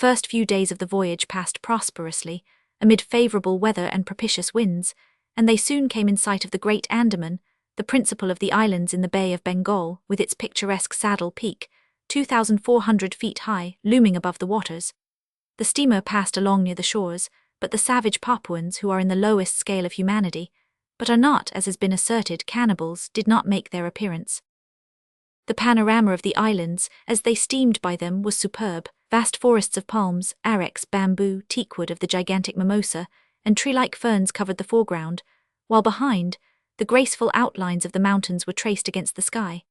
first few days of the voyage passed prosperously, amid favourable weather and propitious winds, and they soon came in sight of the Great Andaman, the principal of the islands in the Bay of Bengal, with its picturesque Saddle Peak, 2,400 feet high, looming above the waters. The steamer passed along near the shores, but the savage Papuans, who are in the lowest scale of humanity, but are not, as has been asserted, cannibals, did not make their appearance. The panorama of the islands, as they steamed by them, was superb. Vast forests of palms, arex, bamboo, teakwood of the gigantic mimosa, and tree-like ferns covered the foreground, while behind, the graceful outlines of the mountains were traced against the sky,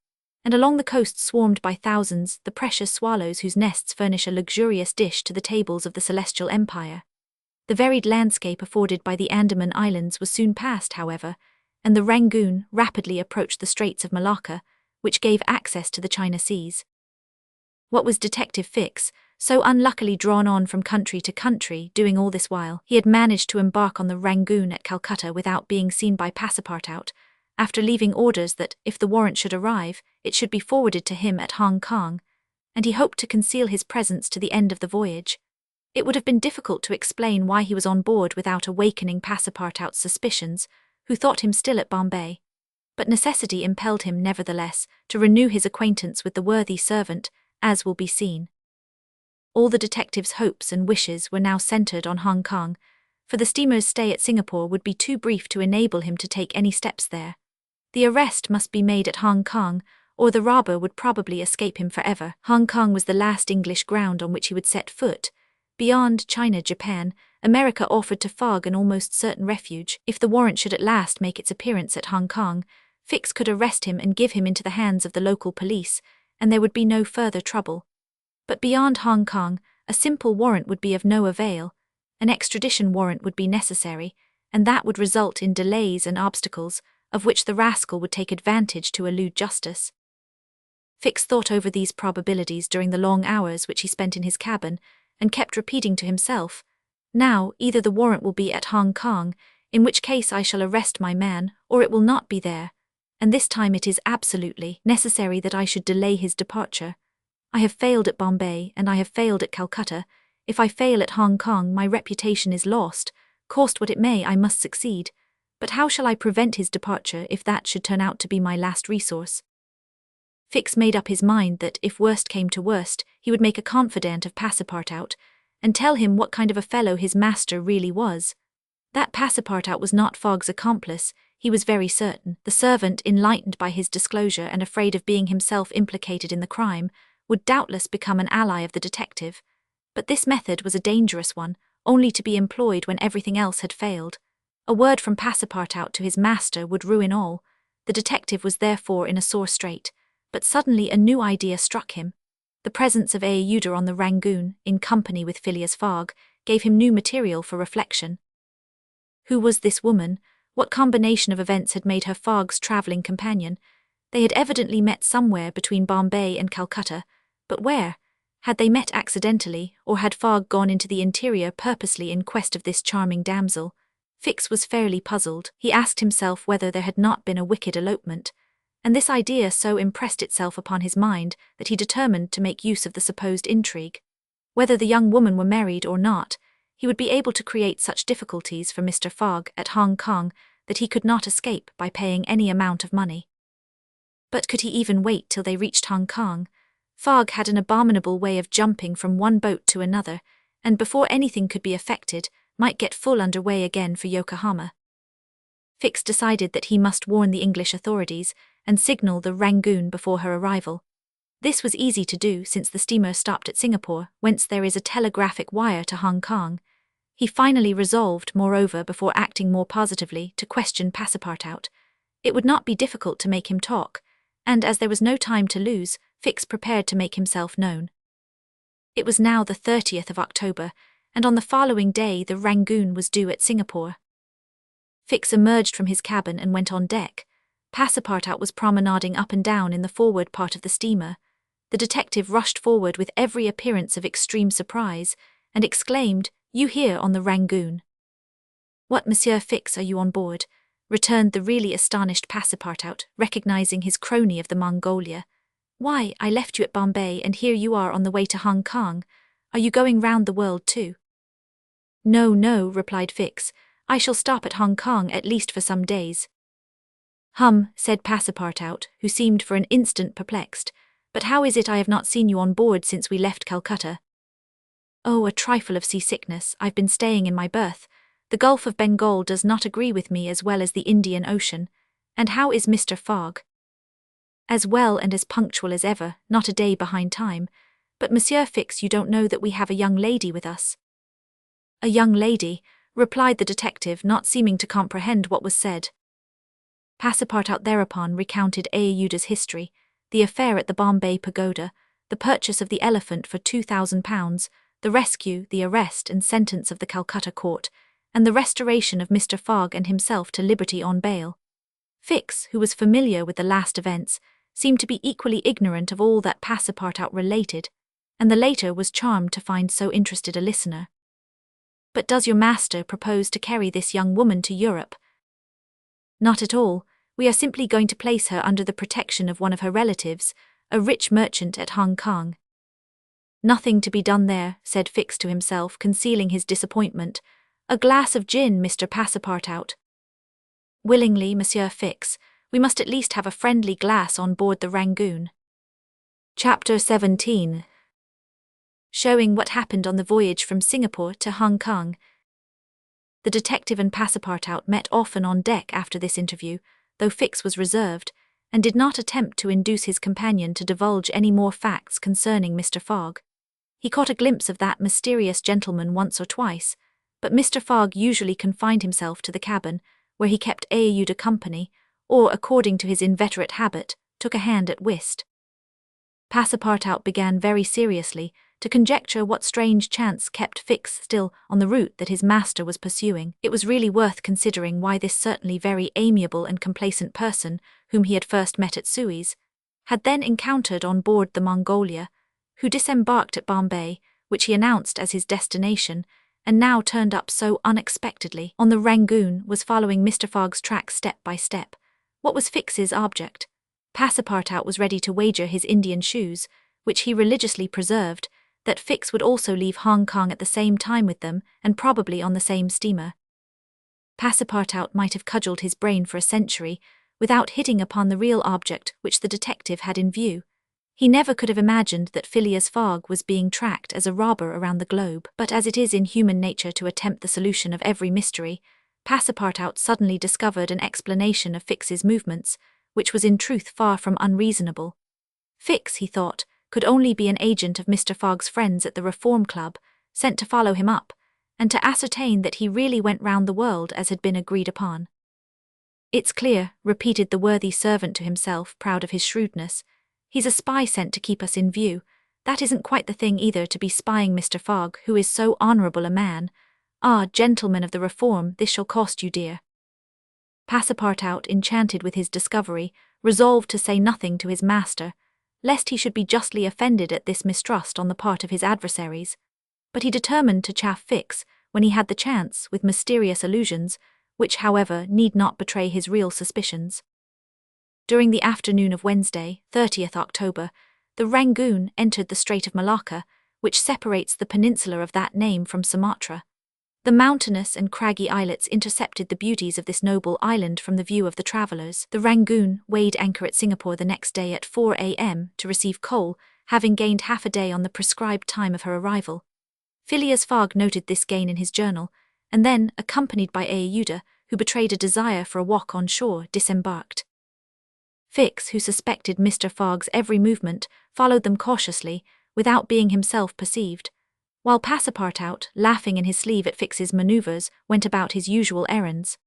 and along the coast swarmed by thousands the precious swallows whose nests furnish a luxurious dish to the tables of the celestial empire. The varied landscape afforded by the Andaman Islands was soon passed, however, and the Rangoon rapidly approached the Straits of Malacca, which gave access to the China Seas. What was Detective Fix, so unluckily drawn on from country to country, doing all this while? He had managed to embark on the Rangoon at Calcutta without being seen by Passepartout, after leaving orders that, if the warrant should arrive, it should be forwarded to him at Hong Kong, and he hoped to conceal his presence to the end of the voyage. It would have been difficult to explain why he was on board without awakening Passepartout's suspicions, who thought him still at Bombay. But necessity impelled him, nevertheless, to renew his acquaintance with the worthy servant, as will be seen. All the detective's hopes and wishes were now centered on Hong Kong, for the steamer's stay at Singapore would be too brief to enable him to take any steps there. The arrest must be made at Hong Kong, or the robber would probably escape him forever. Hong Kong was the last English ground on which he would set foot. Beyond China, Japan, America offered to Fogg an almost certain refuge. If the warrant should at last make its appearance at Hong Kong, Fix could arrest him and give him into the hands of the local police, and there would be no further trouble. But beyond Hong Kong, a simple warrant would be of no avail. An extradition warrant would be necessary, and that would result in delays and obstacles, of which the rascal would take advantage to elude justice. Fix thought over these probabilities during the long hours which he spent in his cabin, and kept repeating to himself, "Now, either the warrant will be at Hong Kong, in which case I shall arrest my man, or it will not be there, and this time it is absolutely necessary that I should delay his departure. I have failed at Bombay, and I have failed at Calcutta. If I fail at Hong Kong, my reputation is lost. Cost what it may, I must succeed. But how shall I prevent his departure if that should turn out to be my last resource?" Fix made up his mind that, if worst came to worst, he would make a confidant of Passepartout, and tell him what kind of a fellow his master really was. That Passepartout was not Fogg's accomplice, he was very certain. The servant, enlightened by his disclosure and afraid of being himself implicated in the crime, would doubtless become an ally of the detective. But this method was a dangerous one, only to be employed when everything else had failed. A word from Passepartout to his master would ruin all. The detective was therefore in a sore strait. But suddenly a new idea struck him. The presence of Aouda on the Rangoon, in company with Phileas Fogg, gave him new material for reflection. Who was this woman? What combination of events had made her Fogg's travelling companion? They had evidently met somewhere between Bombay and Calcutta, but where? Had they met accidentally, or had Fogg gone into the interior purposely in quest of this charming damsel? Fix was fairly puzzled. He asked himself whether there had not been a wicked elopement, and this idea so impressed itself upon his mind that he determined to make use of the supposed intrigue. Whether the young woman were married or not, he would be able to create such difficulties for Mr. Fogg at Hong Kong that he could not escape by paying any amount of money. But could he even wait till they reached Hong Kong? Fogg had an abominable way of jumping from one boat to another, and before anything could be effected, might get full under way again for Yokohama. Fix decided that he must warn the English authorities and signal the Rangoon before her arrival. This was easy to do since the steamer stopped at Singapore, whence there is a telegraphic wire to Hong Kong. He finally resolved, moreover, before acting more positively, to question Passepartout. It would not be difficult to make him talk, and as there was no time to lose, Fix prepared to make himself known. It was now the 30th of October, and on the following day the Rangoon was due at Singapore. Fix emerged from his cabin and went on deck. Passepartout was promenading up and down in the forward part of the steamer. The detective rushed forward with every appearance of extreme surprise, and exclaimed, "You here on the Rangoon?" "What, Monsieur Fix, are you on board?" returned the really astonished Passepartout, recognizing his crony of the Mongolia. "Why, I left you at Bombay, and here you are on the way to Hong Kong. Are you going round the world too? No, no, replied Fix. I shall stop at Hong Kong at least for some days. Said Passepartout, who seemed for an instant perplexed. But how is it I have not seen you on board since we left Calcutta? Oh, a trifle of seasickness. I've been staying in my berth. The Gulf of Bengal does not agree with me as well as the Indian Ocean. And how is Mr. Fogg? As well and as punctual as ever, not a day behind time. But Monsieur Fix, you don't know that we have a young lady with us. A young lady, replied the detective, not seeming to comprehend what was said. Passepartout thereupon recounted Aeuda's history, the affair at the Bombay Pagoda, the purchase of the elephant for £2,000, the rescue, the arrest and sentence of the Calcutta court, and the restoration of Mr. Fogg and himself to liberty on bail. Fix, who was familiar with the last events, seemed to be equally ignorant of all that Passepartout related, and the later was charmed to find so interested a listener. But does your master propose to carry this young woman to Europe? Not at all. We are simply going to place her under the protection of one of her relatives, a rich merchant at Hong Kong. Nothing to be done there, said Fix to himself, concealing his disappointment. A glass of gin, Mr. Passepartout. Willingly, Monsieur Fix. We must at least have a friendly glass on board the Rangoon. Chapter 17. Showing what happened on the voyage from Singapore to Hong Kong. The detective and Passepartout met often on deck after this interview, though Fix was reserved, and did not attempt to induce his companion to divulge any more facts concerning Mr. Fogg. He caught a glimpse of that mysterious gentleman once or twice, but Mr. Fogg usually confined himself to the cabin, where he kept Aeuda company, or, according to his inveterate habit, took a hand at whist. Passepartout began very seriously to conjecture what strange chance kept Fix still on the route that his master was pursuing. It was really worth considering why this certainly very amiable and complacent person, whom he had first met at Suez, had then encountered on board the Mongolia, who disembarked at Bombay, which he announced as his destination, and now turned up so unexpectedly on the Rangoon, was following Mr. Fogg's track step by step. What was Fix's object? Passepartout was ready to wager his Indian shoes, which he religiously preserved, that Fix would also leave Hong Kong at the same time with them, and probably on the same steamer. Passepartout might have cudgelled his brain for a century, without hitting upon the real object which the detective had in view. He never could have imagined that Phileas Fogg was being tracked as a robber around the globe, but as it is in human nature to attempt the solution of every mystery, Passepartout suddenly discovered an explanation of Fix's movements, which was in truth far from unreasonable. Fix, he thought, could only be an agent of Mr. Fogg's friends at the Reform Club, sent to follow him up, and to ascertain that he really went round the world as had been agreed upon. It's clear, repeated the worthy servant to himself, proud of his shrewdness. He's a spy sent to keep us in view. That isn't quite the thing either, to be spying Mr. Fogg, who is so honourable a man. Ah, gentlemen of the Reform, this shall cost you dear. Passepartout, enchanted with his discovery, resolved to say nothing to his master, lest he should be justly offended at this mistrust on the part of his adversaries. But he determined to chaff Fix when he had the chance with mysterious allusions, which, however, need not betray his real suspicions. During the afternoon of Wednesday, 30th October, the Rangoon entered the Strait of Malacca, which separates the peninsula of that name from Sumatra. The mountainous and craggy islets intercepted the beauties of this noble island from the view of the travellers. The Rangoon weighed anchor at Singapore the next day at 4 a.m. to receive coal, having gained half a day on the prescribed time of her arrival. Phileas Fogg noted this gain in his journal, and then, accompanied by Aeuda, who betrayed a desire for a walk on shore, disembarked. Fix, who suspected Mr. Fogg's every movement, followed them cautiously, without being himself perceived, while Passepartout, laughing in his sleeve at Fix's manoeuvres, went about his usual errands.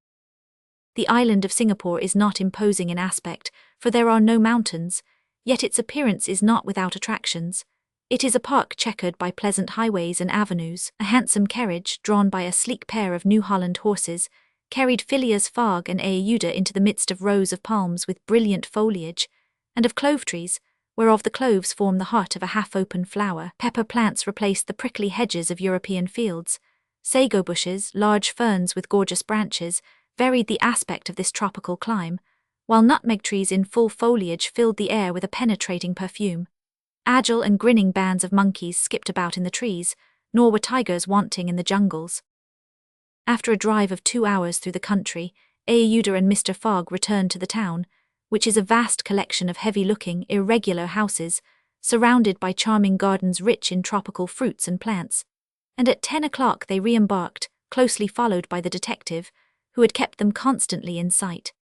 The island of Singapore is not imposing in aspect, for there are no mountains, yet its appearance is not without attractions. It is a park checkered by pleasant highways and avenues. A handsome carriage, drawn by a sleek pair of New Holland horses, carried Phileas Fogg and Aeuda into the midst of rows of palms with brilliant foliage, and of clove trees, whereof the cloves form the heart of a half-open flower. Pepper plants replaced the prickly hedges of European fields. Sago bushes, large ferns with gorgeous branches, varied the aspect of this tropical clime, while nutmeg trees in full foliage filled the air with a penetrating perfume. Agile and grinning bands of monkeys skipped about in the trees, nor were tigers wanting in the jungles. After a drive of 2 hours through the country, Aouda and Mr. Fogg returned to the town, which is a vast collection of heavy-looking, irregular houses, surrounded by charming gardens rich in tropical fruits and plants. And at 10 o'clock they re-embarked, closely followed by the detective, who had kept them constantly in sight.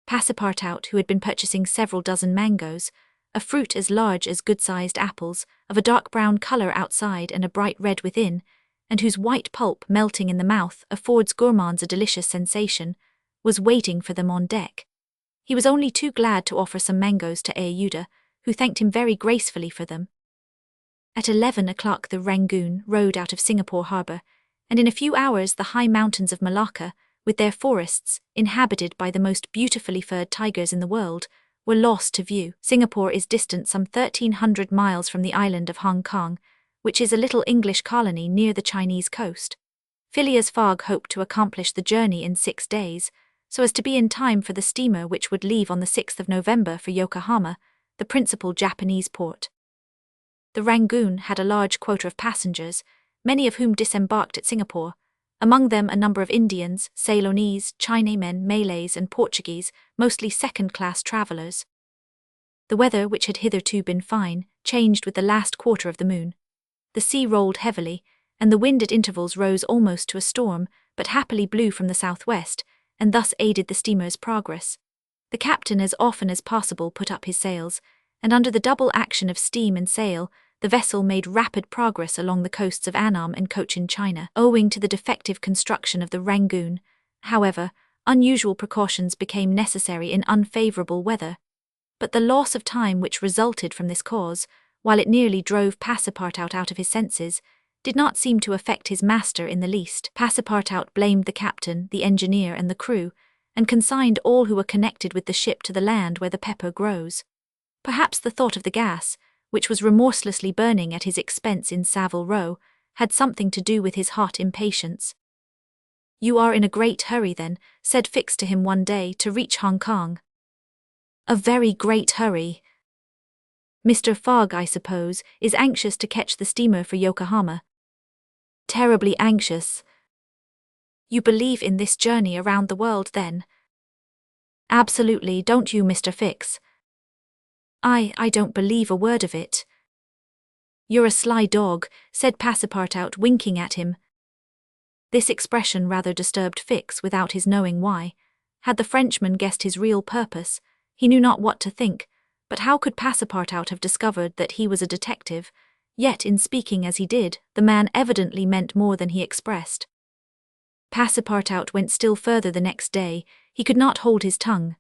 Passepartout, who had been purchasing several dozen mangoes, a fruit as large as good-sized apples, of a dark brown color outside and a bright red within, and whose white pulp melting in the mouth affords gourmands a delicious sensation, was waiting for them on deck. He was only too glad to offer some mangoes to Aouda, who thanked him very gracefully for them. At 11 o'clock the Rangoon rode out of Singapore harbour, and in a few hours the high mountains of Malacca, with their forests, inhabited by the most beautifully furred tigers in the world, were lost to view. Singapore is distant some 1,300 miles from the island of Hong Kong, which is a little English colony near the Chinese coast. Phileas Fogg hoped to accomplish the journey in 6 days, so as to be in time for the steamer which would leave on the 6th of November for Yokohama, the principal Japanese port. The Rangoon had a large quota of passengers, many of whom disembarked at Singapore, among them a number of Indians, Ceylonese, Chinamen, Malays and Portuguese, mostly second-class travellers. The weather, which had hitherto been fine, changed with the last quarter of the moon. The sea rolled heavily, and the wind at intervals rose almost to a storm, but happily blew from the southwest, and thus aided the steamer's progress. The captain as often as possible put up his sails, and under the double action of steam and sail, the vessel made rapid progress along the coasts of Annam and Cochin China. Owing to the defective construction of the Rangoon, however, unusual precautions became necessary in unfavourable weather. But the loss of time which resulted from this cause, while it nearly drove Passepartout out of his senses, did not seem to affect his master in the least. Passepartout blamed the captain, the engineer and the crew, and consigned all who were connected with the ship to the land where the pepper grows. Perhaps the thought of the gas, which was remorselessly burning at his expense in Savile Row, had something to do with his hot impatience. "You are in a great hurry then," said Fix to him one day, "to reach Hong Kong." "A very great hurry." "Mr. Fogg, I suppose, is anxious to catch the steamer for Yokohama." "Terribly anxious." "You believe in this journey around the world, then?" "Absolutely, don't you, Mr. Fix?" I don't believe a word of it." "You're a sly dog," said Passepartout, winking at him. This expression rather disturbed Fix without his knowing why. Had the Frenchman guessed his real purpose, he knew not what to think, but how could Passepartout have discovered that he was a detective? Yet, in speaking as he did, the man evidently meant more than he expressed. Passepartout went still further the next day. He could not hold his tongue.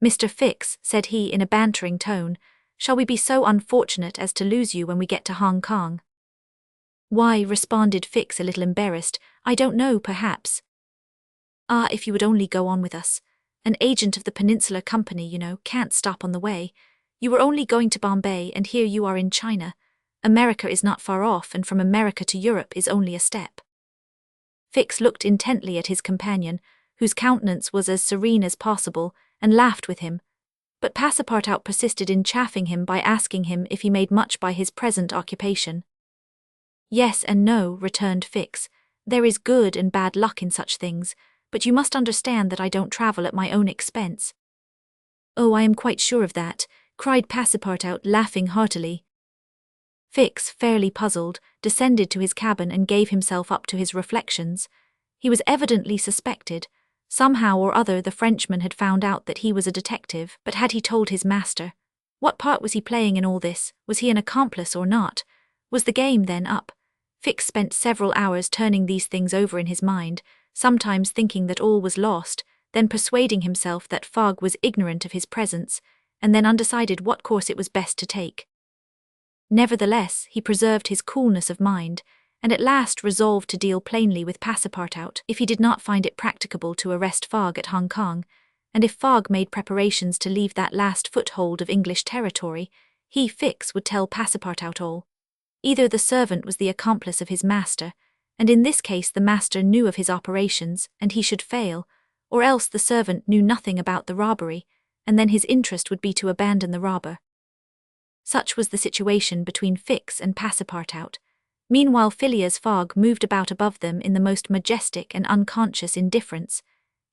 "Mr. Fix," said he in a bantering tone, "shall we be so unfortunate as to lose you when we get to Hong Kong?" "Why," responded Fix a little embarrassed, "I don't know, perhaps." "Ah, if you would only go on with us. An agent of the Peninsular Company, you know, can't stop on the way. You were only going to Bombay, and here you are in China. America is not far off, and from America to Europe is only a step." Fix looked intently at his companion, whose countenance was as serene as possible, and laughed with him. But Passepartout persisted in chaffing him by asking him if he made much by his present occupation. "Yes and no," returned Fix. "There is good and bad luck in such things, but you must understand that I don't travel at my own expense." "Oh, I am quite sure of that," cried Passepartout, laughing heartily. Fix, fairly puzzled, descended to his cabin and gave himself up to his reflections. He was evidently suspected. Somehow or other the Frenchman had found out that he was a detective, but had he told his master? What part was he playing in all this? Was he an accomplice or not? Was the game then up? Fix spent several hours turning these things over in his mind, sometimes thinking that all was lost, then persuading himself that Fogg was ignorant of his presence, and then undecided what course it was best to take. Nevertheless, he preserved his coolness of mind, and at last resolved to deal plainly with Passepartout if he did not find it practicable to arrest Fogg at Hong Kong, and if Fogg made preparations to leave that last foothold of English territory, he, Fix, would tell Passepartout all. Either the servant was the accomplice of his master, and in this case the master knew of his operations, and he should fail, or else the servant knew nothing about the robbery, and then his interest would be to abandon the robber. Such was the situation between Fix and Passepartout. Meanwhile Phileas Fogg moved about above them in the most majestic and unconscious indifference.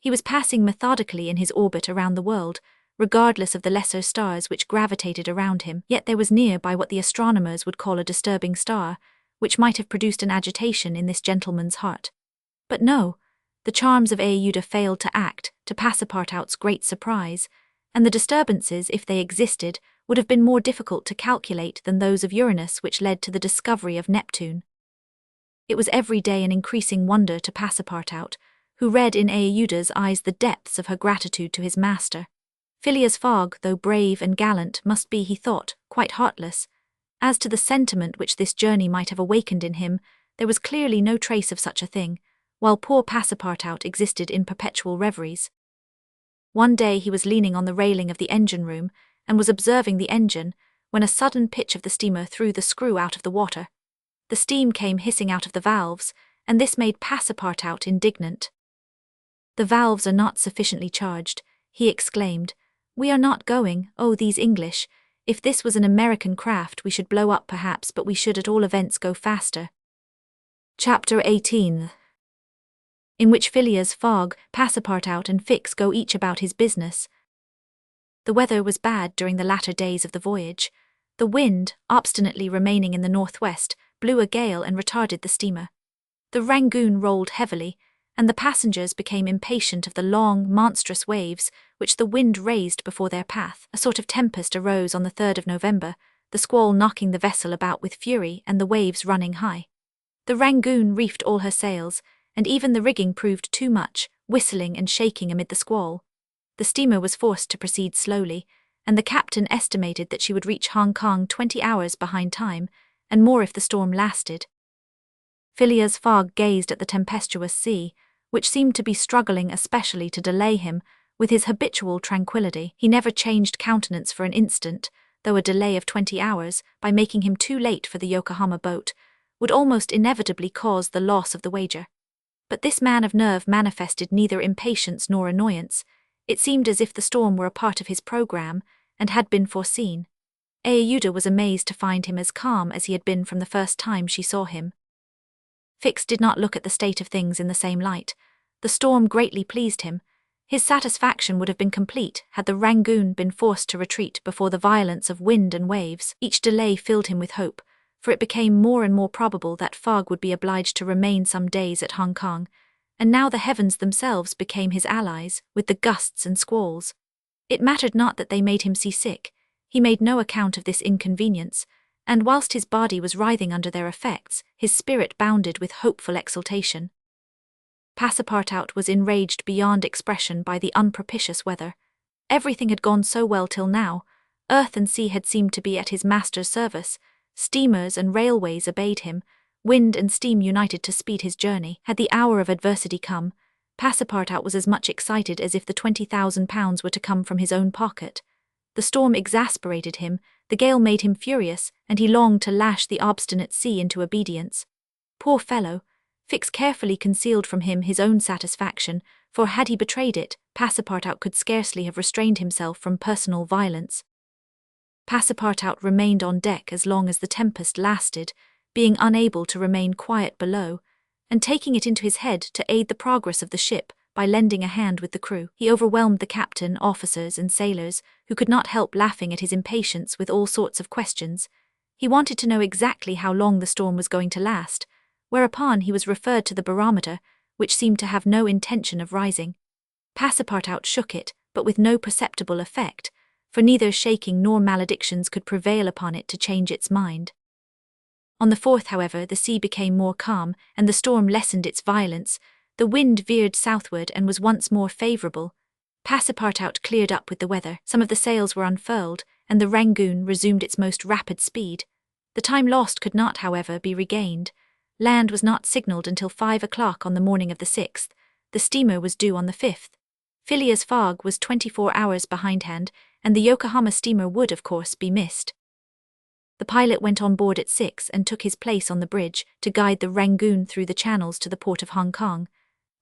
He was passing methodically in his orbit around the world, regardless of the lesser stars which gravitated around him, yet there was near by what the astronomers would call a disturbing star, which might have produced an agitation in this gentleman's heart. But no, the charms of Aeuda failed to act, to Passepartout's great surprise, and the disturbances, if they existed, would have been more difficult to calculate than those of Uranus which led to the discovery of Neptune. It was every day an increasing wonder to Passepartout, who read in Aeuda's eyes the depths of her gratitude to his master. Phileas Fogg, though brave and gallant, must be, he thought, quite heartless. As to the sentiment which this journey might have awakened in him, there was clearly no trace of such a thing, while poor Passepartout existed in perpetual reveries. One day he was leaning on the railing of the engine-room, and was observing the engine, when a sudden pitch of the steamer threw the screw out of the water. The steam came hissing out of the valves, and this made Passepartout indignant. "The valves are not sufficiently charged," he exclaimed. "We are not going, oh, these English. If this was an American craft we should blow up perhaps, but we should at all events go faster." Chapter 18, in which Phileas Fogg, Passepartout and Fix go each about his business. The weather was bad during the latter days of the voyage. The wind, obstinately remaining in the northwest, blew a gale and retarded the steamer. The Rangoon rolled heavily, and the passengers became impatient of the long, monstrous waves which the wind raised before their path. A sort of tempest arose on the 3rd of November, the squall knocking the vessel about with fury and the waves running high. The Rangoon reefed all her sails, and even the rigging proved too much, whistling and shaking amid the squall. The steamer was forced to proceed slowly, and the captain estimated that she would reach Hong Kong 20 hours behind time, and more if the storm lasted. Phileas Fogg gazed at the tempestuous sea, which seemed to be struggling especially to delay him, with his habitual tranquillity. He never changed countenance for an instant, though a delay of 20 hours, by making him too late for the Yokohama boat, would almost inevitably cause the loss of the wager. But this man of nerve manifested neither impatience nor annoyance. It seemed as if the storm were a part of his program, and had been foreseen. Aeuda was amazed to find him as calm as he had been from the first time she saw him. Fix did not look at the state of things in the same light. The storm greatly pleased him. His satisfaction would have been complete had the Rangoon been forced to retreat before the violence of wind and waves. Each delay filled him with hope, for it became more and more probable that Fogg would be obliged to remain some days at Hong Kong, and now the heavens themselves became his allies, with the gusts and squalls. It mattered not that they made him seasick. He made no account of this inconvenience, and whilst his body was writhing under their effects, his spirit bounded with hopeful exultation. Passepartout was enraged beyond expression by the unpropitious weather. Everything had gone so well till now. Earth and sea had seemed to be at his master's service. Steamers and railways obeyed him. Wind and steam united to speed his journey. Had the hour of adversity come, Passepartout was as much excited as if the £20,000 were to come from his own pocket. The storm exasperated him, the gale made him furious, and he longed to lash the obstinate sea into obedience. Poor fellow! Fix carefully concealed from him his own satisfaction, for had he betrayed it, Passepartout could scarcely have restrained himself from personal violence. Passepartout remained on deck as long as the tempest lasted, being unable to remain quiet below, and taking it into his head to aid the progress of the ship by lending a hand with the crew. He overwhelmed the captain, officers, and sailors, who could not help laughing at his impatience with all sorts of questions. He wanted to know exactly how long the storm was going to last, whereupon he was referred to the barometer, which seemed to have no intention of rising. Passepartout shook it, but with no perceptible effect, for neither shaking nor maledictions could prevail upon it to change its mind. On the 4th, however, the sea became more calm, and the storm lessened its violence. The wind veered southward and was once more favourable. Passepartout cleared up with the weather. Some of the sails were unfurled, and the Rangoon resumed its most rapid speed. The time lost could not, however, be regained. Land was not signalled until 5 o'clock on the morning of the 6th. The steamer was due on the 5th. Phileas Fogg was 24 hours behindhand, and the Yokohama steamer would, of course, be missed. The pilot went on board at 6 and took his place on the bridge to guide the Rangoon through the channels to the port of Hong Kong.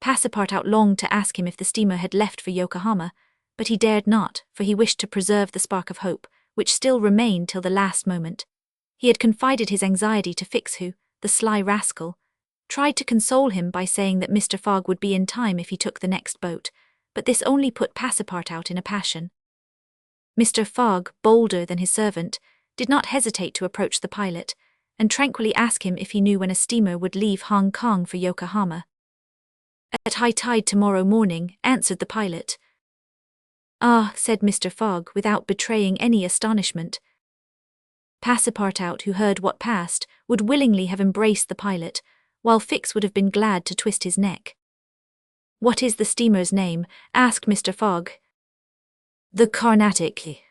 Passepartout longed to ask him if the steamer had left for Yokohama, but he dared not, for he wished to preserve the spark of hope, which still remained till the last moment. He had confided his anxiety to Fix, who, the sly rascal, tried to console him by saying that Mr. Fogg would be in time if he took the next boat, but this only put Passepartout in a passion. Mr. Fogg, bolder than his servant, did not hesitate to approach the pilot, and tranquilly ask him if he knew when a steamer would leave Hong Kong for Yokohama. "At high tide tomorrow morning," answered the pilot. "Ah," said Mr. Fogg, without betraying any astonishment. Passepartout, who heard what passed, would willingly have embraced the pilot, while Fix would have been glad to twist his neck. "What is the steamer's name?" asked Mr. Fogg. "The Carnatic."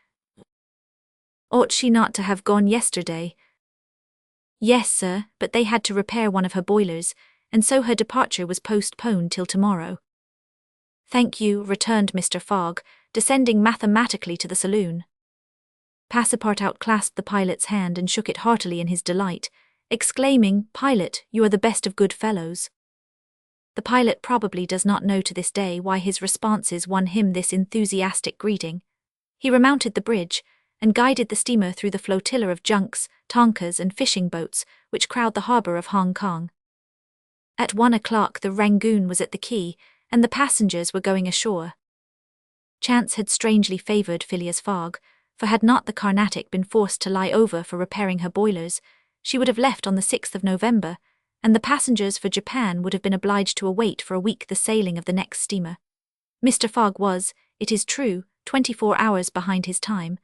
"Ought she not to have gone yesterday?" "Yes, sir, but they had to repair one of her boilers, and so her departure was postponed till tomorrow." "Thank you," returned Mr. Fogg, descending mathematically to the saloon. Passepartout clasped the pilot's hand and shook it heartily in his delight, exclaiming, "Pilot, you are the best of good fellows." The pilot probably does not know to this day why his responses won him this enthusiastic greeting. He remounted the bridge, and guided the steamer through the flotilla of junks, tonkers and fishing boats which crowd the harbour of Hong Kong. At 1 o'clock the Rangoon was at the quay, and the passengers were going ashore. Chance had strangely favoured Phileas Fogg, for had not the Carnatic been forced to lie over for repairing her boilers, she would have left on the 6th of November, and the passengers for Japan would have been obliged to await for a week the sailing of the next steamer. Mr. Fogg was, it is true, 24 hours behind his time,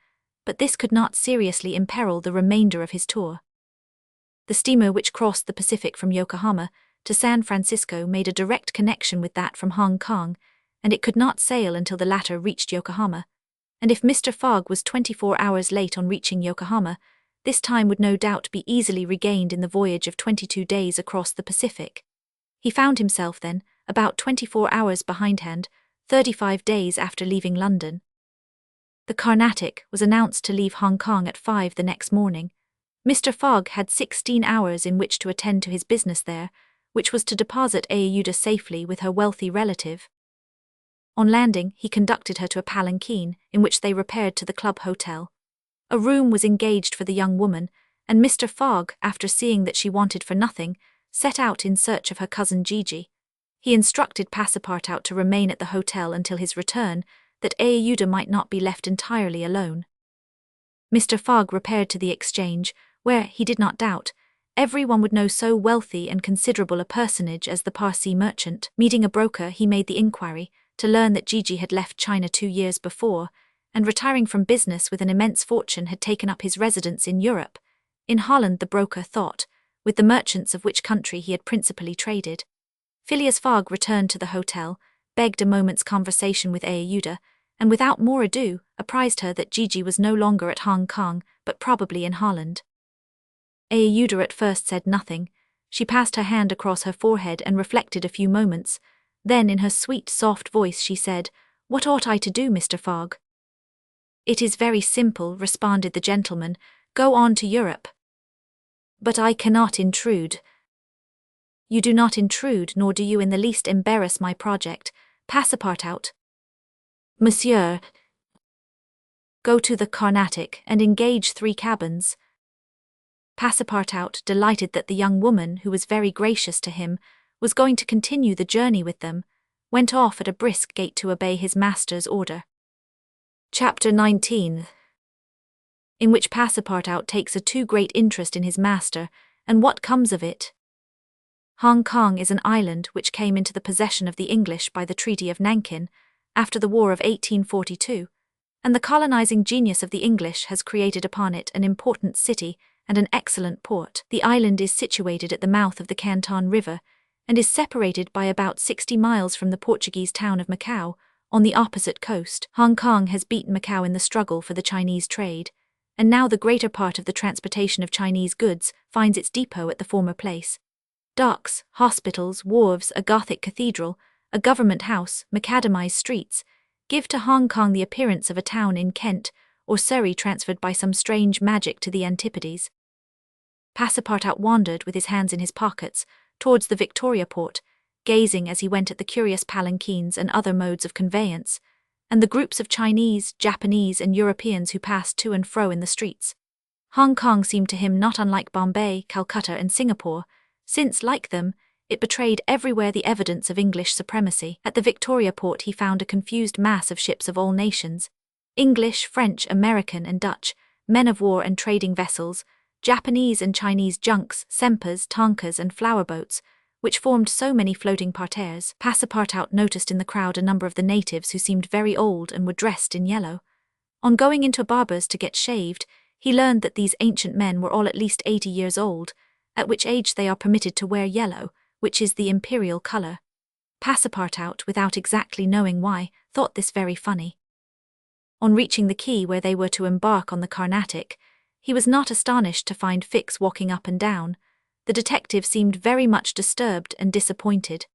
but this could not seriously imperil the remainder of his tour. The steamer which crossed the Pacific from Yokohama to San Francisco made a direct connection with that from Hong Kong, and it could not sail until the latter reached Yokohama, and if Mr. Fogg was 24 hours late on reaching Yokohama, this time would no doubt be easily regained in the voyage of 22 days across the Pacific. He found himself, then, about 24 hours behindhand, 35 days after leaving London. The Carnatic was announced to leave Hong Kong at 5 the next morning. Mr. Fogg had 16 hours in which to attend to his business there, which was to deposit Aouda safely with her wealthy relative. On landing, he conducted her to a palanquin, in which they repaired to the club hotel. A room was engaged for the young woman, and Mr. Fogg, after seeing that she wanted for nothing, set out in search of her cousin Gigi. He instructed Passepartout to remain at the hotel until his return, that Aouda might not be left entirely alone. Mr. Fogg repaired to the exchange, where, he did not doubt, everyone would know so wealthy and considerable a personage as the Parsi merchant. Meeting a broker, he made the inquiry, to learn that Gigi had left China 2 years before, and retiring from business with an immense fortune had taken up his residence in Europe. In Holland, the broker thought, with the merchants of which country he had principally traded. Phileas Fogg returned to the hotel, begged a moment's conversation with Aouda, and without more ado, apprised her that Gigi was no longer at Hong Kong, but probably in Holland. Aouda at first said nothing. She passed her hand across her forehead and reflected a few moments. Then, in her sweet, soft voice, she said, "What ought I to do, Mr. Fogg?" "It is very simple," responded the gentleman. "Go on to Europe." "But I cannot intrude." "You do not intrude, nor do you in the least embarrass my project. Passepartout." "Monsieur." "Go to the Carnatic and engage 3 cabins." Passepartout, delighted that the young woman, who was very gracious to him, was going to continue the journey with them, went off at a brisk gait to obey his master's order. Chapter 19, in which Passepartout takes a too great interest in his master, and what comes of it. Hong Kong is an island which came into the possession of the English by the Treaty of Nankin, after the War of 1842, and the colonizing genius of the English has created upon it an important city and an excellent port. The island is situated at the mouth of the Canton River, and is separated by about 60 miles from the Portuguese town of Macau, on the opposite coast. Hong Kong has beaten Macau in the struggle for the Chinese trade, and now the greater part of the transportation of Chinese goods finds its depot at the former place. Docks, hospitals, wharves, a Gothic cathedral, a government house, macadamized streets, give to Hong Kong the appearance of a town in Kent or Surrey transferred by some strange magic to the Antipodes. Passepartout wandered with his hands in his pockets towards the Victoria port, gazing as he went at the curious palanquins and other modes of conveyance, and the groups of Chinese, Japanese, and Europeans who passed to and fro in the streets. Hong Kong seemed to him not unlike Bombay, Calcutta, and Singapore, since, like them, it betrayed everywhere the evidence of English supremacy. At the Victoria port he found a confused mass of ships of all nations: English, French, American, and Dutch, men of war and trading vessels, Japanese and Chinese junks, sempers, tankers, and flower boats, which formed so many floating parterres. Passepartout noticed in the crowd a number of the natives who seemed very old and were dressed in yellow. On going into a barber's to get shaved, he learned that these ancient men were all at least 80 years old, at which age they are permitted to wear yellow, which is the imperial color. Passepartout, without exactly knowing why, thought this very funny. On reaching the quay where they were to embark on the Carnatic, he was not astonished to find Fix walking up and down. The detective seemed very much disturbed and disappointed.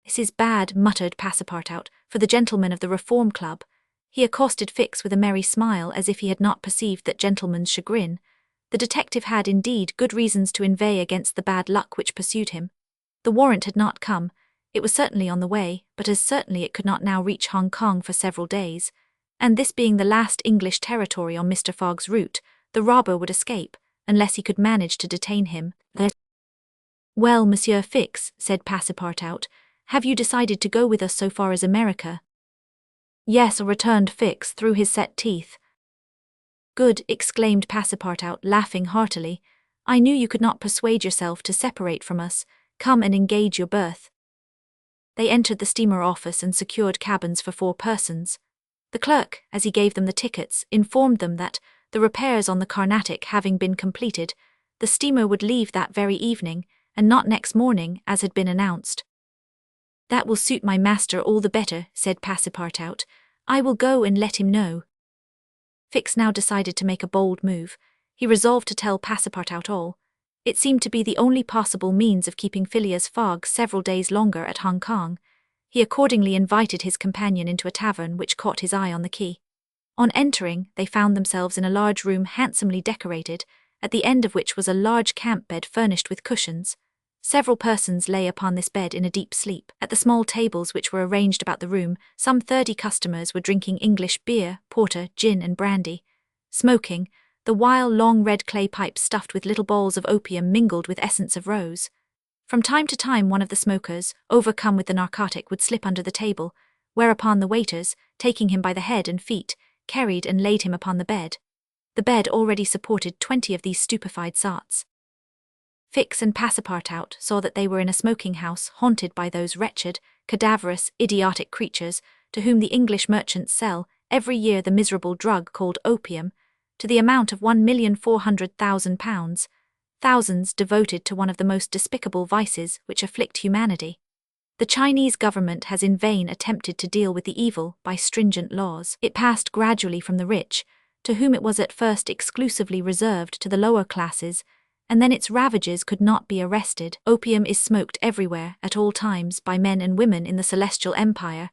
"This is bad," muttered Passepartout, "for the gentleman of the Reform Club." He accosted Fix with a merry smile, as if he had not perceived that gentleman's chagrin. The detective had indeed good reasons to inveigh against the bad luck which pursued him. The warrant had not come. It was certainly on the way, but as certainly it could not now reach Hong Kong for several days. And this being the last English territory on Mr. Fogg's route, the robber would escape, unless he could manage to detain him. "Well, Monsieur Fix," said Passepartout, "have you decided to go with us so far as America?" "Yes," returned Fix through his set teeth. "Good," exclaimed Passepartout, laughing heartily. "I knew you could not persuade yourself to separate from us. Come and engage your berth." They entered the steamer office and secured cabins for 4 persons. The clerk, as he gave them the tickets, informed them that, the repairs on the Carnatic having been completed, the steamer would leave that very evening, and not next morning, as had been announced. "That will suit my master all the better," said Passepartout. "I will go and let him know." Fix now decided to make a bold move. He resolved to tell Passepartout all. It seemed to be the only possible means of keeping Phileas Fogg several days longer at Hong Kong. He accordingly invited his companion into a tavern which caught his eye on the quay. On entering, they found themselves in a large room handsomely decorated, at the end of which was a large camp bed furnished with cushions. Several persons lay upon this bed in a deep sleep. At the small tables which were arranged about the room, some 30 customers were drinking English beer, porter, gin, and brandy. Smoking, the while long red clay pipes stuffed with little balls of opium mingled with essence of rose. From time to time one of the smokers, overcome with the narcotic, would slip under the table, whereupon the waiters, taking him by the head and feet, carried and laid him upon the bed. The bed already supported 20 of these stupefied sots. Fix and Passepartout saw that they were in a smoking house haunted by those wretched, cadaverous, idiotic creatures to whom the English merchants sell every year the miserable drug called opium, to the amount of £1,400,000, thousands devoted to one of the most despicable vices which afflict humanity. The Chinese government has in vain attempted to deal with the evil by stringent laws. It passed gradually from the rich, to whom it was at first exclusively reserved, to the lower classes, and then its ravages could not be arrested. Opium is smoked everywhere, at all times, by men and women in the Celestial Empire,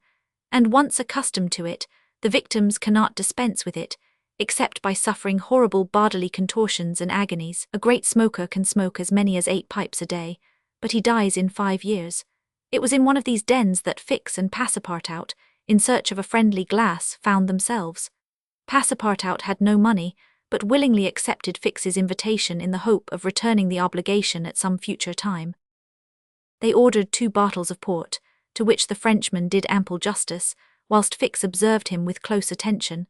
and once accustomed to it, the victims cannot dispense with it, except by suffering horrible bodily contortions and agonies. A great smoker can smoke as many as 8 pipes a day, but he dies in 5 years. It was in one of these dens that Fix and Passepartout, in search of a friendly glass, found themselves. Passepartout had no money, but willingly accepted Fix's invitation in the hope of returning the obligation at some future time. They ordered 2 bottles of port, to which the Frenchman did ample justice, whilst Fix observed him with close attention.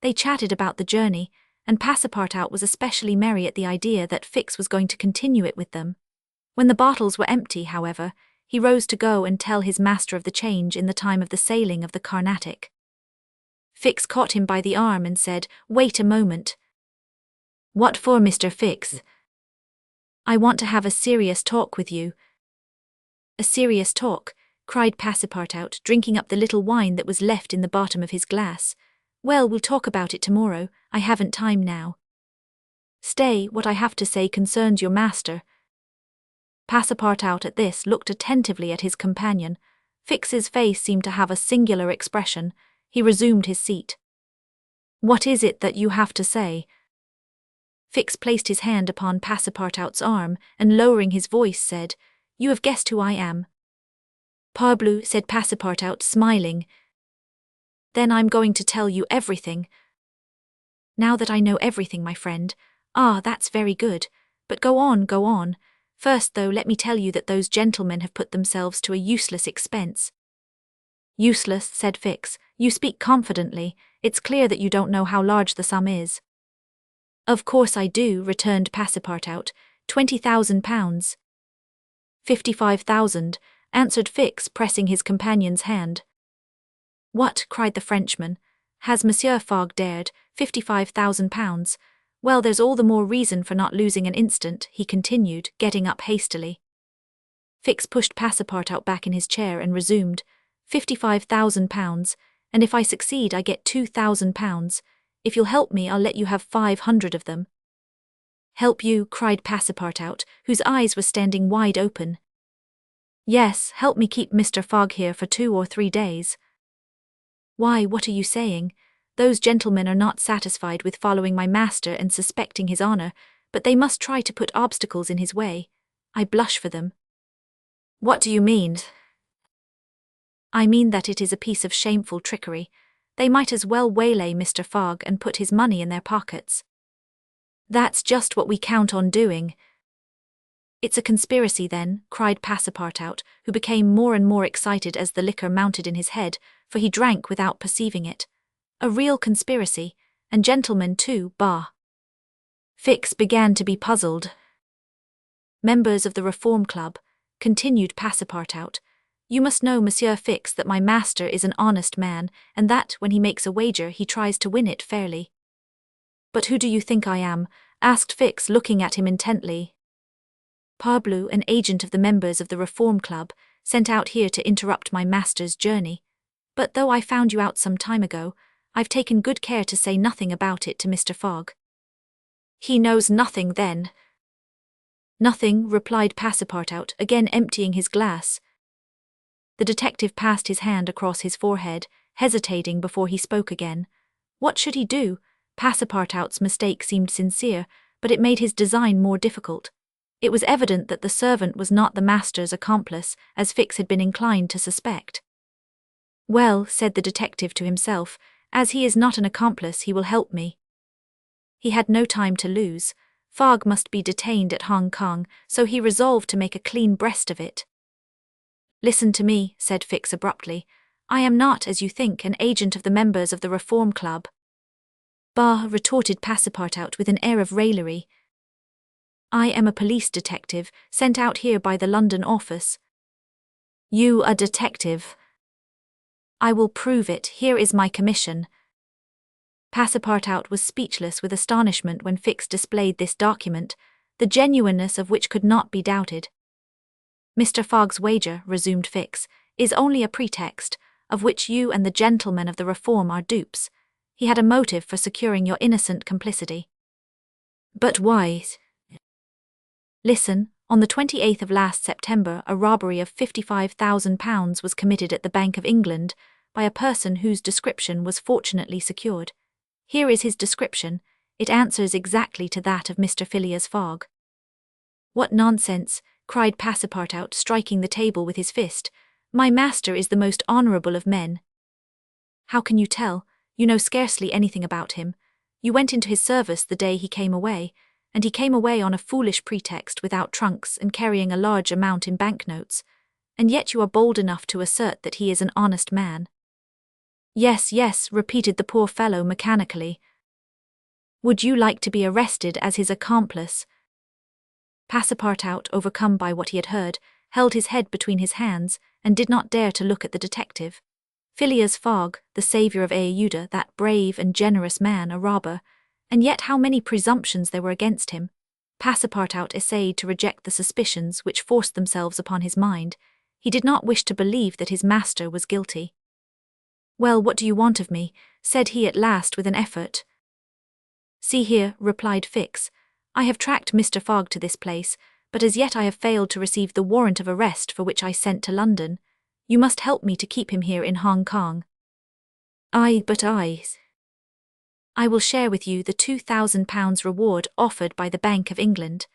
They chatted about the journey, and Passepartout was especially merry at the idea that Fix was going to continue it with them. When the bottles were empty, however, he rose to go and tell his master of the change in the time of the sailing of the Carnatic. Fix caught him by the arm and said, "Wait a moment." "What for, Mr. Fix?" "I want to have a serious talk with you." "A serious talk?" cried Passepartout, drinking up the little wine that was left in the bottom of his glass. "Well, we'll talk about it tomorrow. I haven't time now." "Stay, what I have to say concerns your master." Passepartout at this looked attentively at his companion. Fix's face seemed to have a singular expression. He resumed his seat. "What is it that you have to say?" Fix placed his hand upon Passepartout's arm, and lowering his voice said, "You have guessed who I am." "Parbleu," said Passepartout, smiling. Then I'm going to tell you everything. Now that I know everything, my friend. Ah, that's very good. But go on, go on. First, though, let me tell you that those gentlemen have put themselves to a useless expense. Useless, said Fix. You speak confidently. It's clear that you don't know how large the sum is. Of course I do, returned Passepartout. £20,000. 55,000, answered Fix, pressing his companion's hand. What? Cried the Frenchman. Has Monsieur Fogg dared? £55,000. Well, there's all the more reason for not losing an instant, he continued, getting up hastily. Fix pushed Passepartout back in his chair and resumed. £55,000, and if I succeed I get £2,000. If you'll help me I'll let you have 500 of them. Help you? Cried Passepartout, whose eyes were standing wide open. Yes, help me keep Mr. Fogg here for 2 or 3 days. Why, what are you saying? Those gentlemen are not satisfied with following my master and suspecting his honour, but they must try to put obstacles in his way. I blush for them. What do you mean? I mean that it is a piece of shameful trickery. They might as well waylay Mr. Fogg and put his money in their pockets. That's just what we count on doing. It's a conspiracy then, cried Passepartout, who became more and more excited as the liquor mounted in his head, for he drank without perceiving it. A real conspiracy, and gentlemen too, bah. Fix began to be puzzled. Members of the Reform Club, continued Passepartout, you must know, Monsieur Fix, that my master is an honest man, and that, when he makes a wager, he tries to win it fairly. But who do you think I am? Asked Fix, looking at him intently. Parbleu, an agent of the members of the Reform Club, sent out here to interrupt my master's journey. But though I found you out some time ago, I've taken good care to say nothing about it to Mr. Fogg. He knows nothing, then? Nothing, replied Passepartout, again emptying his glass. The detective passed his hand across his forehead, hesitating before he spoke again. What should he do? Passepartout's mistake seemed sincere, but it made his design more difficult. It was evident that the servant was not the master's accomplice, as Fix had been inclined to suspect. Well, said the detective to himself, as he is not an accomplice, he will help me. He had no time to lose. Fogg must be detained at Hong Kong, so he resolved to make a clean breast of it. Listen to me, said Fix abruptly. I am not, as you think, an agent of the members of the Reform Club. Bah, retorted Passepartout with an air of raillery. I am a police detective, sent out here by the London office. You a detective? I will prove it. Here is my commission. Passepartout was speechless with astonishment when Fix displayed this document, the genuineness of which could not be doubted. Mr. Fogg's wager, resumed Fix, is only a pretext, of which you and the gentlemen of the Reform are dupes. He had a motive for securing your innocent complicity. But why? Listen, on the 28th of last September a robbery of £55,000 was committed at the Bank of England by a person whose description was fortunately secured. Here is his description. It answers exactly to that of Mr. Phileas Fogg. What nonsense, cried Passepartout, striking the table with his fist. My master is the most honourable of men. How can you tell? You know scarcely anything about him. You went into his service the day he came away, and he came away on a foolish pretext without trunks and carrying a large amount in banknotes, and yet you are bold enough to assert that he is an honest man. Yes, yes, repeated the poor fellow mechanically. Would you like to be arrested as his accomplice? Passepartout, overcome by what he had heard, held his head between his hands and did not dare to look at the detective. Phileas Fogg, the saviour of Aouda, that brave and generous man, a robber, and yet how many presumptions there were against him. Passepartout essayed to reject the suspicions which forced themselves upon his mind. He did not wish to believe that his master was guilty. Well, what do you want of me? Said he at last with an effort. See here, replied Fix. I have tracked Mr. Fogg to this place, but as yet I have failed to receive the warrant of arrest for which I sent to London. You must help me to keep him here in Hong Kong. I will share with you the £2,000 reward offered by the Bank of England.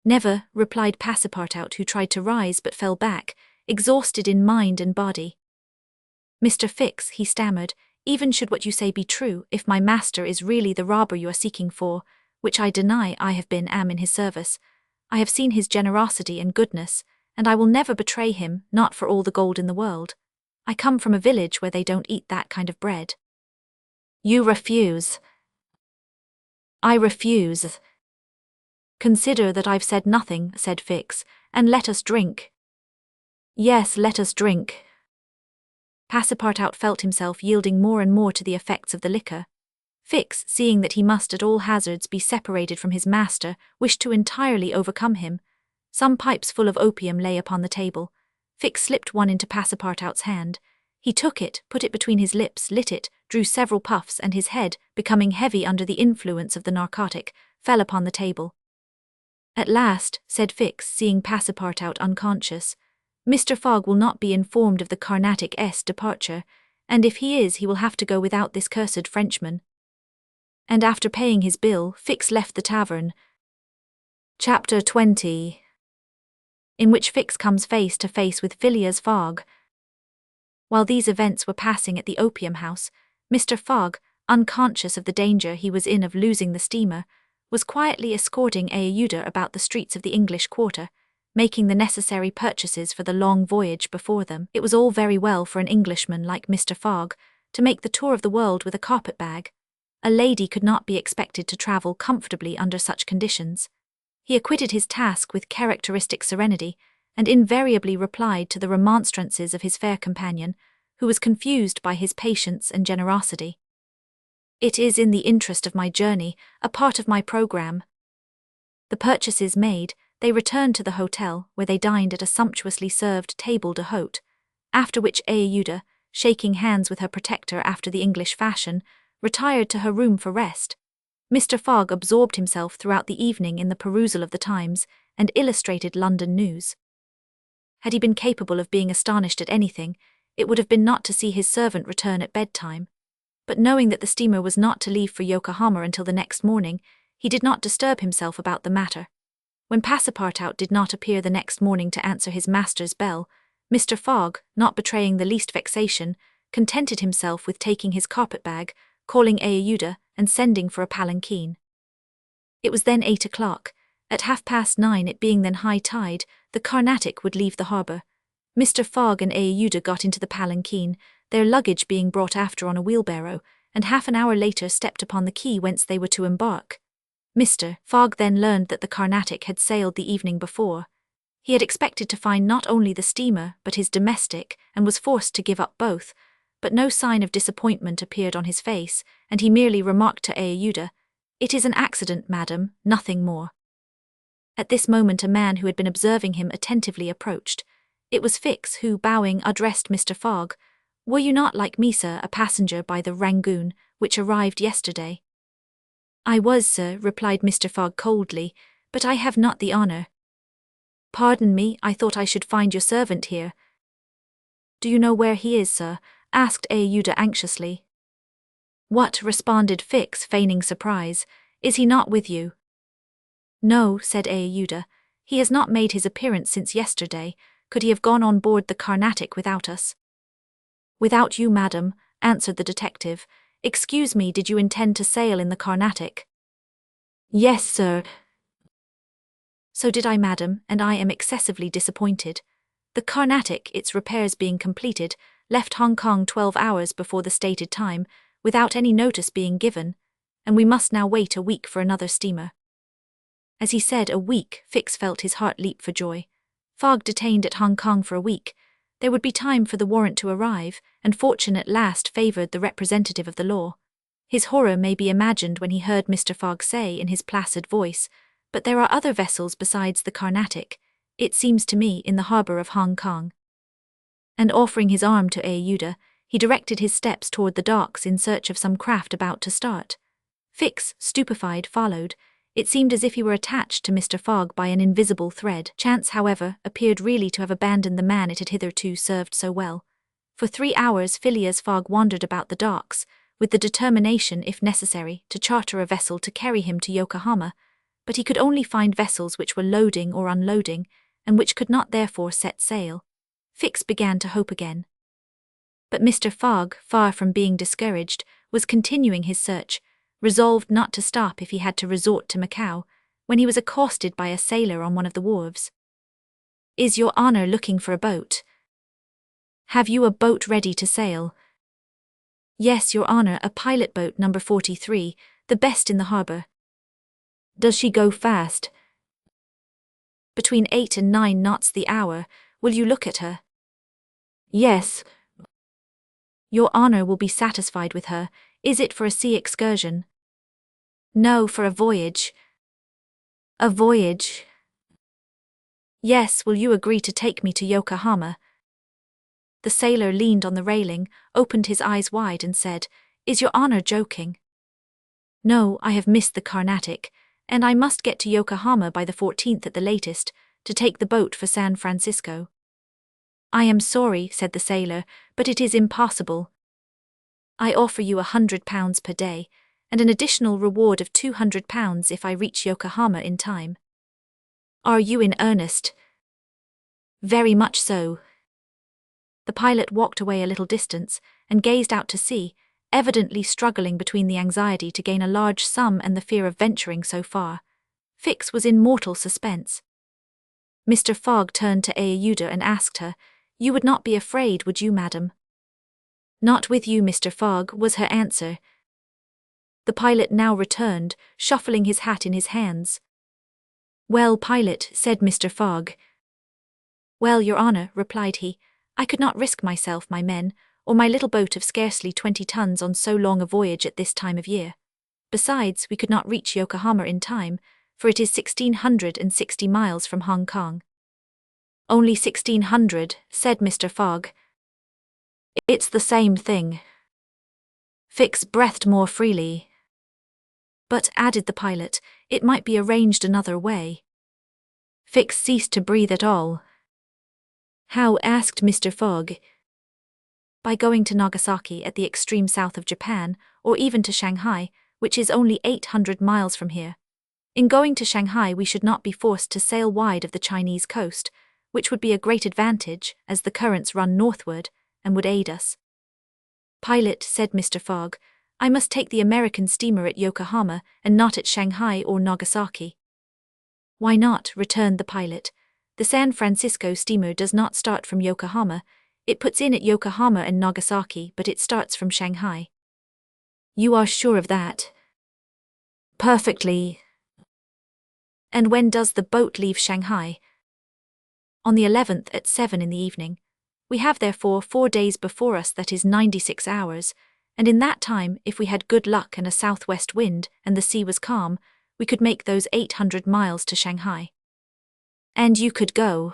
Never, replied Passepartout, who tried to rise but fell back, exhausted in mind and body. Mr. Fix, he stammered, even should what you say be true, if my master is really the robber you are seeking for, which I deny I have been am in his service, I have seen his generosity and goodness, and I will never betray him, not for all the gold in the world. I come from a village where they don't eat that kind of bread. You refuse. I refuse. Consider that I've said nothing, said Fix, and let us drink. Yes, let us drink. Passepartout felt himself yielding more and more to the effects of the liquor. Fix, seeing that he must at all hazards be separated from his master, wished to entirely overcome him. Some pipes full of opium lay upon the table. Fix slipped one into Passepartout's hand. He took it, put it between his lips, lit it, drew several puffs, and his head, becoming heavy under the influence of the narcotic, fell upon the table. At last, said Fix, seeing Passepartout unconscious, Mr. Fogg will not be informed of the Carnatic's departure, and if he is, he will have to go without this cursed Frenchman. And after paying his bill, Fix left the tavern. Chapter 20, in which Fix comes face to face with Phileas Fogg. While these events were passing at the opium house, Mr. Fogg, unconscious of the danger he was in of losing the steamer, was quietly escorting Aouda about the streets of the English quarter, making the necessary purchases for the long voyage before them. It was all very well for an Englishman like Mr. Fogg to make the tour of the world with a carpet-bag. A lady could not be expected to travel comfortably under such conditions. He acquitted his task with characteristic serenity, and invariably replied to the remonstrances of his fair companion, who was confused by his patience and generosity. It is in the interest of my journey, a part of my programme. The purchases made, they returned to the hotel, where they dined at a sumptuously served table d'hôte, after which Aouda, shaking hands with her protector after the English fashion, retired to her room for rest. Mr. Fogg absorbed himself throughout the evening in the perusal of the Times and Illustrated London News. Had he been capable of being astonished at anything, it would have been not to see his servant return at bedtime. But knowing that the steamer was not to leave for Yokohama until the next morning, he did not disturb himself about the matter. When Passepartout did not appear the next morning to answer his master's bell, Mr. Fogg, not betraying the least vexation, contented himself with taking his carpet-bag, calling Aouda, and sending for a palanquin. It was then 8 o'clock. At 9:30, it being then high tide, the Carnatic would leave the harbour. Mr. Fogg and Aouda got into the palanquin, their luggage being brought after on a wheelbarrow, and half an hour later stepped upon the quay whence they were to embark. Mr. Fogg then learned that the Carnatic had sailed the evening before. He had expected to find not only the steamer but his domestic, and was forced to give up both, but no sign of disappointment appeared on his face, and he merely remarked to Aouda, "It is an accident, madam, nothing more." At this moment a man who had been observing him attentively approached. It was Fix who, bowing, addressed Mr. Fogg. "Were you not, like me, sir, a passenger by the Rangoon, which arrived yesterday?" "I was, sir," replied Mr. Fogg coldly, "but I have not the honour." "Pardon me, I thought I should find your servant here." "Do you know where he is, sir?" asked Aouda anxiously. "What?" responded Fix, feigning surprise. "Is he not with you?" "No," said Aouda. "He has not made his appearance since yesterday. Could he have gone on board the Carnatic without us?" "Without you, madam," answered the detective. "Excuse me, did you intend to sail in the Carnatic?" "Yes, sir." "So did I, madam, and I am excessively disappointed. The Carnatic, its repairs being completed, left Hong Kong 12 hours before the stated time, without any notice being given, and we must now wait a week for another steamer." As he said a week, Fix felt his heart leap for joy. Fogg detained at Hong Kong for a week. There would be time for the warrant to arrive, and fortune at last favoured the representative of the law. His horror may be imagined when he heard Mr. Fogg say in his placid voice, "But there are other vessels besides the Carnatic, it seems to me, in the harbour of Hong Kong." And offering his arm to Aouda, he directed his steps toward the docks in search of some craft about to start. Fix, stupefied, followed. It seemed as if he were attached to Mr. Fogg by an invisible thread. Chance, however, appeared really to have abandoned the man it had hitherto served so well. For 3 hours Phileas Fogg wandered about the docks, with the determination, if necessary, to charter a vessel to carry him to Yokohama, but he could only find vessels which were loading or unloading, and which could not therefore set sail. Fix began to hope again. But Mr. Fogg, far from being discouraged, was continuing his search, resolved not to stop if he had to resort to Macao, when he was accosted by a sailor on one of the wharves. "Is your honour looking for a boat? Have you a boat ready to sail?" "Yes, your honour, a pilot boat number 43, the best in the harbour." "Does she go fast?" "Between 8 and 9 knots the hour. Will you look at her?" "Yes." "Your honour will be satisfied with her. Is it for a sea excursion?" "No, for a voyage." "A voyage?" "Yes, will you agree to take me to Yokohama?" The sailor leaned on the railing, opened his eyes wide and said, "Is your honour joking?" "No, I have missed the Carnatic, and I must get to Yokohama by the 14th at the latest, to take the boat for San Francisco." "I am sorry," said the sailor, "but it is impossible. I offer you £100 per day, and an additional reward of £200 if I reach Yokohama in time." "Are you in earnest?" "Very much so." The pilot walked away a little distance and gazed out to sea, evidently struggling between the anxiety to gain a large sum and the fear of venturing so far. Fix was in mortal suspense. Mr. Fogg turned to Aouda and asked her, "You would not be afraid, would you, madam?" "Not with you, Mr. Fogg," was her answer. The pilot now returned, shuffling his hat in his hands. "Well, pilot," said Mr. Fogg. "Well, your honour," replied he, "I could not risk myself, my men, or my little boat of scarcely 20 tons on so long a voyage at this time of year. Besides, we could not reach Yokohama in time, for it is 1,660 miles from Hong Kong." "Only 1,600, said Mr. Fogg. "It's the same thing." Fix breathed more freely. "But," added the pilot, "it might be arranged another way." Fix ceased to breathe at all. "How?" asked Mr. Fogg. "By going to Nagasaki at the extreme south of Japan, or even to Shanghai, which is only 800 miles from here. In going to Shanghai we should not be forced to sail wide of the Chinese coast, which would be a great advantage, as the currents run northward, and would aid us." "Pilot," said Mr. Fogg, "I must take the American steamer at Yokohama, and not at Shanghai or Nagasaki." "Why not?" returned the pilot. "The San Francisco steamer does not start from Yokohama. It puts in at Yokohama and Nagasaki, but it starts from Shanghai." "You are sure of that?" "Perfectly." "And when does the boat leave Shanghai?" "On the 11th at 7 in the evening. We have therefore 4 days before us, that is 96 hours, and in that time, if we had good luck and a southwest wind and the sea was calm, we could make those 800 miles to Shanghai." "And you could go?"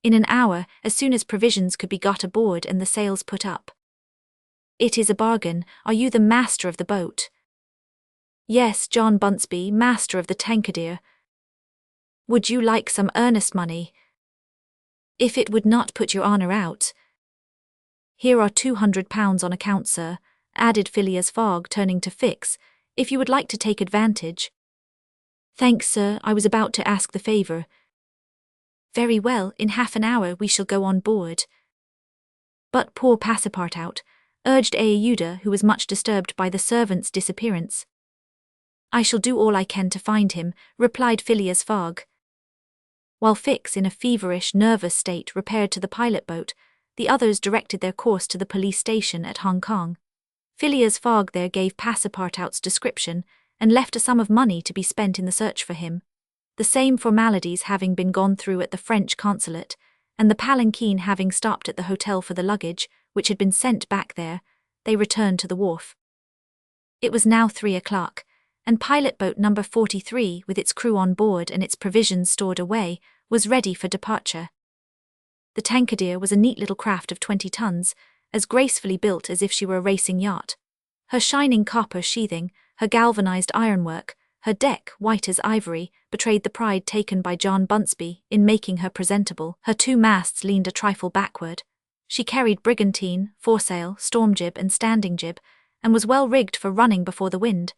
"In an hour, as soon as provisions could be got aboard and the sails put up." "It is a bargain. Are you the master of the boat?" "Yes, John Bunsby, master of the Tankadere." "Would you like some earnest money?" "If it would not put your honour out." "Here are £200 on account, sir," added Phileas Fogg, turning to Fix, "if you would like to take advantage." "Thanks, sir, I was about to ask the favour." "Very well, in half an hour we shall go on board." "But poor Passepartout," urged Aouda, who was much disturbed by the servant's disappearance. "I shall do all I can to find him," replied Phileas Fogg. While Fix, in a feverish, nervous state, repaired to the pilot boat, the others directed their course to the police station at Hong Kong. Phileas Fogg there gave Passepartout's description, and left a sum of money to be spent in the search for him. The same formalities having been gone through at the French consulate, and the palanquin having stopped at the hotel for the luggage, which had been sent back there, they returned to the wharf. It was now 3 o'clock, and pilot boat number 43, with its crew on board and its provisions stored away, was ready for departure. The Tankadere was a neat little craft of 20 tons, as gracefully built as if she were a racing yacht. Her shining copper sheathing, her galvanized ironwork, her deck, white as ivory, betrayed the pride taken by John Bunsby in making her presentable. Her 2 masts leaned a trifle backward. She carried brigantine, foresail, storm-jib and standing-jib, and was well rigged for running before the wind,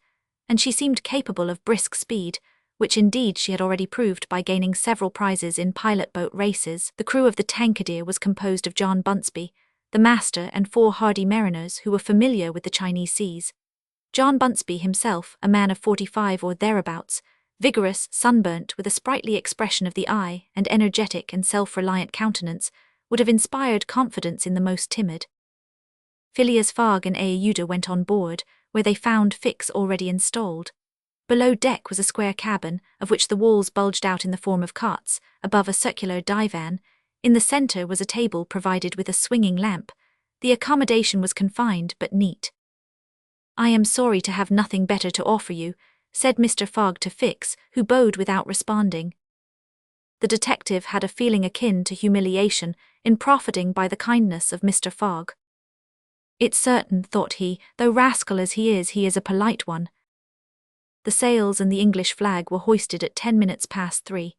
and she seemed capable of brisk speed, which indeed she had already proved by gaining several prizes in pilot boat races. The crew of the Tankadere was composed of John Bunsby, the master and 4 hardy mariners who were familiar with the Chinese seas. John Bunsby himself, a man of 45 or thereabouts, vigorous, sunburnt, with a sprightly expression of the eye and energetic and self-reliant countenance, would have inspired confidence in the most timid. Phileas Fogg and Aouda went on board, where they found Fix already installed. Below deck was a square cabin, of which the walls bulged out in the form of cots, above a circular divan. In the centre was a table provided with a swinging lamp. The accommodation was confined but neat. "I am sorry to have nothing better to offer you," said Mr. Fogg to Fix, who bowed without responding. The detective had a feeling akin to humiliation in profiting by the kindness of Mr. Fogg. "It's certain," thought he, "though rascal as he is a polite one." The sails and the English flag were hoisted at 10 minutes past 3.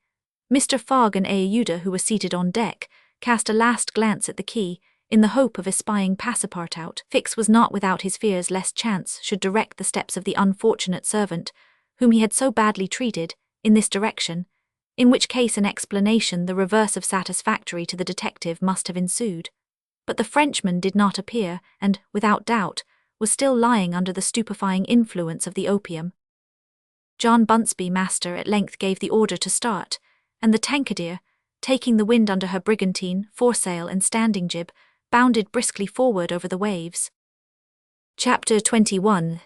Mr. Fogg and Aouda, who were seated on deck, cast a last glance at the quay, in the hope of espying Passepartout. Fix was not without his fears lest chance should direct the steps of the unfortunate servant, whom he had so badly treated, in this direction, in which case an explanation the reverse of satisfactory to the detective must have ensued. But the Frenchman did not appear, and, without doubt, was still lying under the stupefying influence of the opium. John Bunsby, master, at length gave the order to start, and the Tankadere, taking the wind under her brigantine, foresail and standing jib, bounded briskly forward over the waves. Chapter 21.